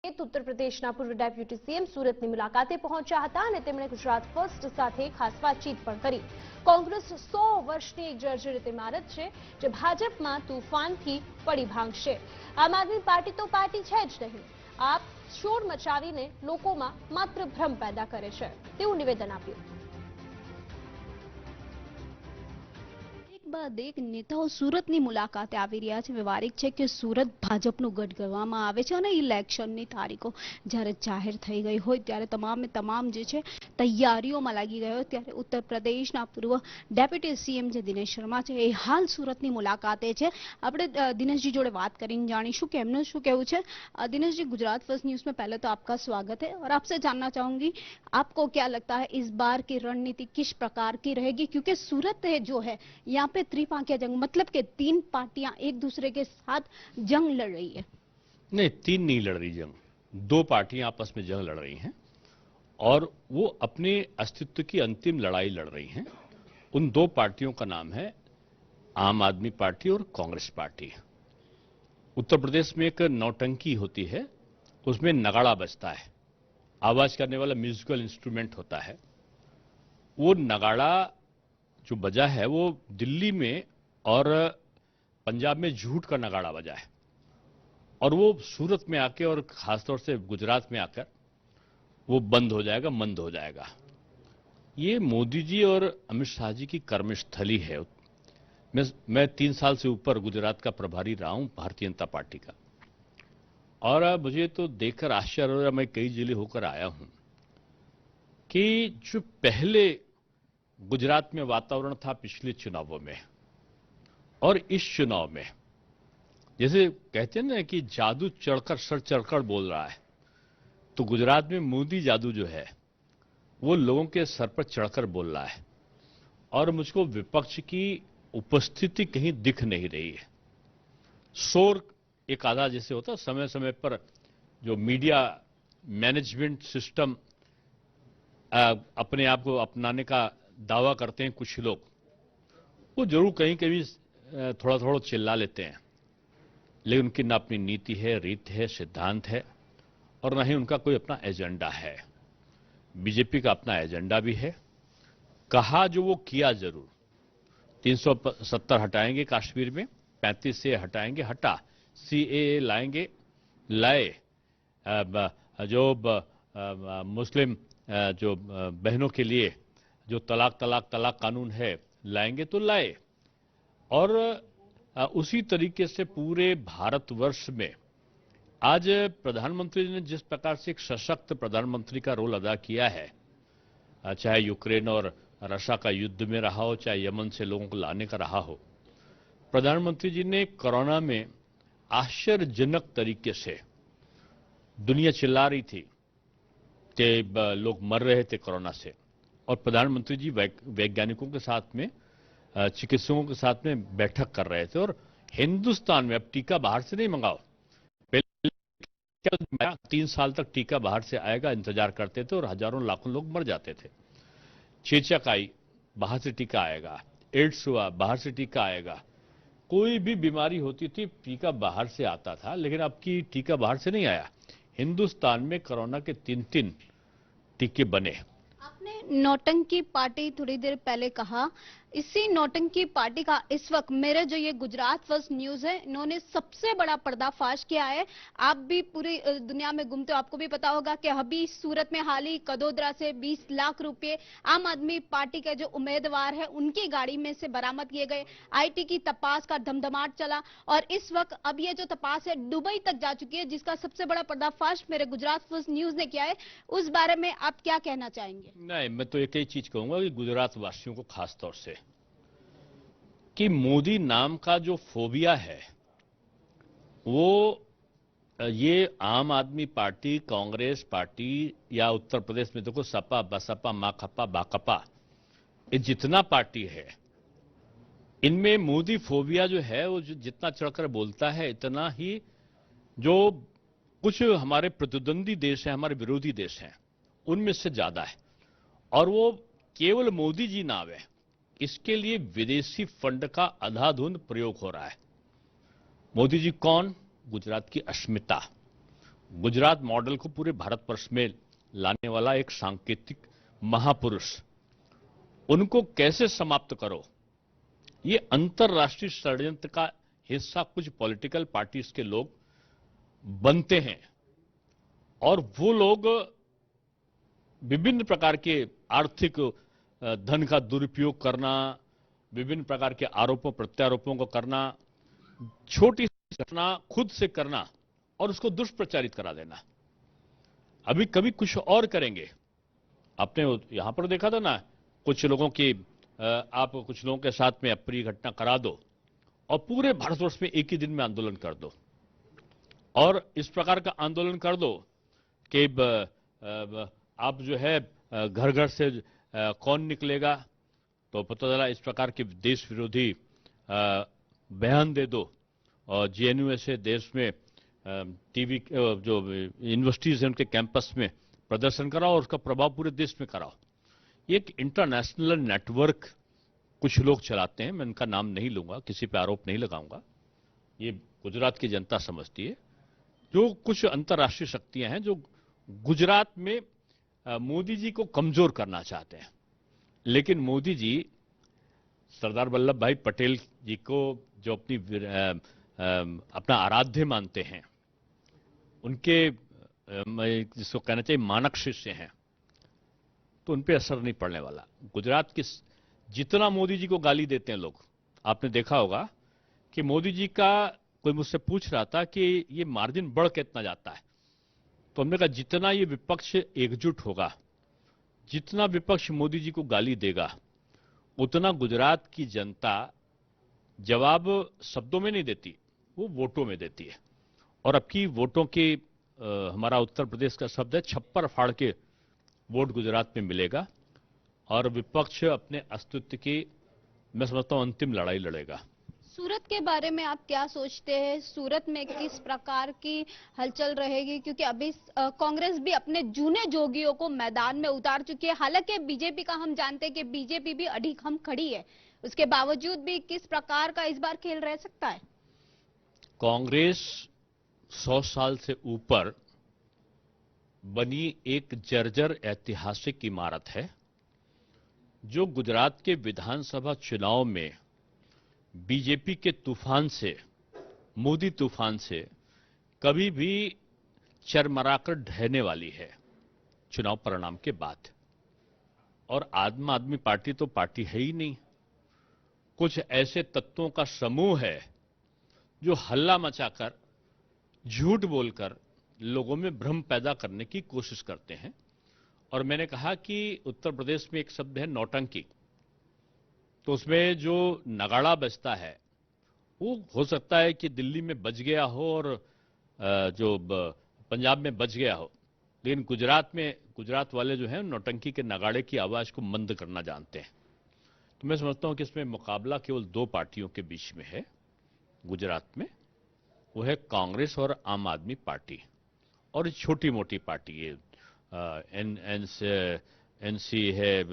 ઉત્તર પ્રદેશના પૂર્વ ડેપ્યુટી સીએમ સુરતની મુલાકાતે પહોંચ્યા હતા અને તેમણે ગુજરાત ફર્સ્ટ સાથે ખાસ વાતચીત પણ કરી। કોંગ્રેસ 100 વર્ષની એક જર્જરિત ઇમારત છે જે ભાજપમાં તૂફાનથી પડી ભાંગશે। આમ આદમી પાર્ટી તો પાર્ટી છે જ નહીં, આપ શોર મચાવીને લોકોમાં માત્ર ભ્રમ પેદા કરે છે તેવું નિવેદન આપ્યું। બાદ એક નેતાઓ સુરતની મુલાકાતે આવી રહ્યા છે। વ્યવહારિક છે કે સુરત ભાજપનું ગઢ ગણવામાં આવે છે અને ઇલેક્શનની તારીખો જ્યારે જાહેર થઈ ગઈ હોય ત્યારે તમામ જે છે તૈયારીઓમાં લાગી ગયો। ત્યારે ઉત્તર પ્રદેશના પૂર્વ ડેપ્યુટી સીએમ જે દિનેશ શર્મા છે એ હાલ સુરતની મુલાકાતે છે। આપણે દિનેશજી જોડે વાત કરીને જાણીશું કે એમનું શું કહેવું છે। दिनेश जी, गुजरात फर्स्ट न्यूज में पहले तो आपका स्वागत है और आपसे जानना चाहूंगी आपको क्या लगता है इस बार की रणनीति किस प्रकार की रहेगी, क्योंकि सूरत है जो है यहाँ पे त्रिपांखिया जंग, मतलब कि 3 पार्टियां एक दूसरे के साथ जंग लड़ रही है। नहीं, 3 नहीं लड़ रही जंग, 2 पार्टियां आपस में जंग लड़ रही हैं और वो अपने अस्तित्व की अंतिम लड़ाई लड़ रही हैं। उन 2 पार्टियों का नाम है आम आदमी पार्टी और कांग्रेस पार्टी। उत्तर प्रदेश में एक नौटंकी होती है, उसमें नगाड़ा बजता है, आवाज करने वाला म्यूजिकल इंस्ट्रूमेंट होता है। वो नगाड़ा जो बजा है वो दिल्ली में और पंजाब में झूठ का नगाड़ा बजा है और वो सूरत में आके और खासतौर से गुजरात में आकर वो बंद हो जाएगा, मंद हो जाएगा। ये मोदी जी और अमित शाह जी की कर्मस्थली है। मैं 3 साल से ऊपर गुजरात का प्रभारी रहा हूं भारतीय जनता पार्टी का, और मुझे तो देखकर आश्चर्य हो रहा, मैं कई जिले होकर आया हूं कि जो पहले गुजरात में वातावरण था पिछले चुनावों में और इस चुनाव में, जैसे कहते हैं ना कि जादू चढ़कर सर चढ़कर बोल रहा है, तो गुजरात में मोदी जादू जो है वो लोगों के सर पर चढ़कर बोल रहा है और मुझको विपक्ष की उपस्थिति कहीं दिख नहीं रही है। शोर एक आधा जैसे होता, समय समय पर जो मीडिया मैनेजमेंट सिस्टम अपने आप को अपनाने का दावा करते हैं कुछ लोग, वो जरूर कहीं कहीं थोड़ा थोड़ा चिल्ला लेते हैं, लेकिन उनकी ना अपनी नीति है, रीत है, सिद्धांत है और ना ही उनका कोई अपना एजेंडा है। बीजेपी का अपना एजेंडा भी है, कहा जो वो किया जरूर। 370 हटाएंगे कश्मीर में, 35 से हटाएंगे, हटा। सीएए लाएंगे, लाए। जो मुस्लिम जो बहनों के लिए जो तलाक कानून है लाएंगे तो लाए। और उसी तरीके से पूरे भारतवर्ष में आज प्रधानमंत्री ने जिस प्रकार से एक सशक्त प्रधानमंत्री का रोल अदा किया है, चाहे यूक्रेन और रशिया का युद्ध में रहा हो, चाहे यमन से लोगों को लाने का रहा हो, प्रधानमंत्री जी ने कोरोना में आश्चर्यजनक तरीके से, दुनिया चिल्ला रही थी कि लोग मर रहे थे कोरोना से, और प्रधानमंत्री जी वैज्ञानिकों के साथ में, चिकित्सकों के साथ में बैठक कर रहे थे और हिंदुस्तान में अब टीका बाहर से नहीं मंगाओ। पहले 3 साल तक टीका बाहर से आएगा इंतजार करते थे और हजारों लाखों लोग मर जाते थे। चेचक आई, बाहर से टीका आएगा। एड्स हुआ, बाहर से टीका आएगा। कोई भी बीमारी होती थी टीका बाहर से आता था, लेकिन अब की टीका बाहर से नहीं आया। हिंदुस्तान में कोरोना के 3 टीके बने। आपने नौटंकी पार्टी थोड़ी देर पहले कहा, इसी नौटंकी पार्टी का इस वक्त मेरे जो ये गुजरात फर्स्ट न्यूज है, इन्होंने सबसे बड़ा पर्दाफाश किया है। आप भी पूरी दुनिया में घूमते हो, आपको भी पता होगा कि अभी सूरत में हाल ही कदोदरा से 20 लाख रुपए आम आदमी पार्टी के जो उम्मीदवार है उनकी गाड़ी में से बरामद किए गए। आईटी की तपास का धमधमाट चला और इस वक्त अब ये जो तपास है दुबई तक जा चुकी है, जिसका सबसे बड़ा पर्दाफाश मेरे गुजरात फर्स्ट न्यूज ने किया है। उस बारे में आप क्या कहना चाहेंगे? नहीं, मैं तो एक ही चीज कहूंगा कि गुजरात वासियों को खास तौर से कि मोदी नाम का जो फोबिया है वो ये आम आदमी पार्टी, कांग्रेस पार्टी या उत्तर प्रदेश में देखो सपा, बसपा, माकपा, बाकपा, ये जितना पार्टी है इनमें मोदी फोबिया जो है वो जितना चढ़कर बोलता है, इतना ही जो कुछ हमारे प्रतिद्वंदी देश हैं, हमारे विरोधी देश हैं, उनमें से ज्यादा है। और वो केवल मोदी जी नाम है, इसके लिए विदेशी फंड का अंधाधुंध प्रयोग हो रहा है। मोदी जी कौन? गुजरात की अस्मिता, गुजरात मॉडल को पूरे भारतवर्ष में लाने वाला एक सांकेतिक महापुरुष, उनको कैसे समाप्त करो, ये अंतर्राष्ट्रीय षड्यंत्र का हिस्सा कुछ पॉलिटिकल पार्टीज के लोग बनते हैं और वो लोग विभिन्न प्रकार के आर्थिक धन का दुरुपयोग करना, विभिन्न प्रकार के आरोपों प्रत्यारोपों को करना, छोटी घटना खुद से करना और उसको दुष्प्रचारित करा देना। अभी कभी कुछ और करेंगे। आपने यहां पर देखा था ना, कुछ लोगों की आप कुछ लोगों के साथ में अप्रिय घटना करा दो और पूरे भारतवर्ष में एक ही दिन में आंदोलन कर दो और इस प्रकार का आंदोलन कर दो कि आप जो है घर घर से कौन निकलेगा, तो पता चला इस प्रकार के देश विरोधी बयान दे दो और जेएनयू से देश में टीवी जो यूनिवर्सिटीज हैं उनके कैंपस में प्रदर्शन कराओ और उसका प्रभाव पूरे देश में कराओ। ये एक इंटरनेशनल नेटवर्क कुछ लोग चलाते हैं, मैं उनका नाम नहीं लूंगा, किसी पे आरोप नहीं लगाऊंगा, ये गुजरात की जनता समझती है। जो कुछ अंतर्राष्ट्रीय शक्तियां हैं जो गुजरात में मोदी जी को कमजोर करना चाहते हैं, लेकिन मोदी जी सरदार वल्लभ भाई पटेल जी को जो अपना आराध्य मानते हैं, उनके जिसको कहना चाहिए मानक शिष्य हैं, तो उन पे असर नहीं पड़ने वाला। गुजरात की जितना मोदी जी को गाली देते हैं लोग, आपने देखा होगा कि मोदी जी का कोई मुझसे पूछ रहा था कि ये मार्जिन बढ़ कितना जाता है, तो हमने कहा जितना ये विपक्ष एकजुट होगा, जितना विपक्ष मोदी जी को गाली देगा, उतना गुजरात की जनता जवाब शब्दों में नहीं देती, वो वोटों में देती है। और अब की वोटों के हमारा उत्तर प्रदेश का शब्द है छप्पर फाड़ के वोट गुजरात में मिलेगा और विपक्ष अपने अस्तित्व की, मैं समझता हूं, अंतिम लड़ाई लड़ेगा। सूरत के बारे में आप क्या सोचते हैं? सूरत में किस प्रकार की हलचल रहेगी? क्योंकि अभी कांग्रेस भी अपने जूने जोगियों को मैदान में उतार चुकी है। हालांकि बीजेपी का हम जानते हैं कि बीजेपी भी अडिखम खड़ी है, उसके बावजूद भी किस प्रकार का इस बार खेल रह सकता है? कांग्रेस 100 साल से ऊपर बनी एक जर्जर ऐतिहासिक इमारत है जो गुजरात के विधानसभा चुनाव में बीजेपी के तूफान से, मोदी तूफान से कभी भी चरमराकर ढहने वाली है चुनाव परिणाम के बाद। और आम आदमी पार्टी तो पार्टी है ही नहीं, कुछ ऐसे तत्वों का समूह है जो हल्ला मचाकर, झूठ बोलकर लोगों में भ्रम पैदा करने की कोशिश करते हैं। और मैंने कहा कि उत्तर प्रदेश में एक शब्द है नौटंकी, तो उसमें जो नगाड़ा बजता है वो हो सकता है कि दिल्ली में बज गया हो और जो पंजाब में बज गया हो, लेकिन गुजरात वाले जो हैं नौटंकी के नगाड़े की आवाज को मंद करना जानते हैं। तो मैं समझता हूं कि इसमें मुकाबला केवल 2 पार्टियों के बीच में है गुजरात में, वो है कांग्रेस और आम आदमी पार्टी। और छोटी मोटी पार्टी ये एनसी है,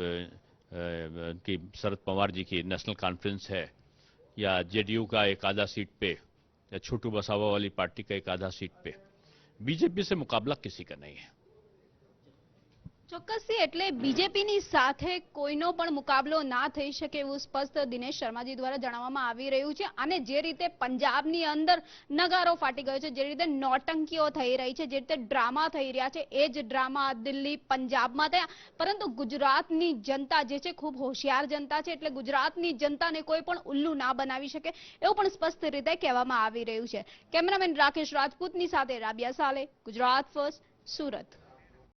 की शरद पवार जी की नेशनल कॉन्फ्रेंस है, या जेडीयू का एक आधा सीट पे, या छोटू बसावा वाली पार्टी का एक आधा सीट पे। बीजेपी से मुकाबला किसी का नहीं है। ચોક્કસથી એટલે બીજેપીની સાથે કોઈનો પણ મુકાબલો ના થઈ શકે એવું સ્પષ્ટ દિનેશ શર્માજી દ્વારા જણાવવામાં આવી રહ્યું છે। અને જે રીતે પંજાબની અંદર નગારો ફાટી ગયો છે, જે રીતે નોટંકીઓ થઈ રહી છે, જે રીતે ડ્રામા થઈ રહ્યા છે, એ જ ડ્રામા દિલ્હી પંજાબમાં થયા, પરંતુ ગુજરાતની જનતા જે છે ખૂબ હોશિયાર જનતા છે, એટલે ગુજરાતની જનતાને કોઈ પણ ઉલ્લુ ના બનાવી શકે એવું પણ સ્પષ્ટ રીતે કહેવામાં આવી રહ્યું છે। કેમેરામેન રાકેશ રાજપૂતની સાથે રાબિયા સાલે, ગુજરાત ફર્સ્ટ, સુરત।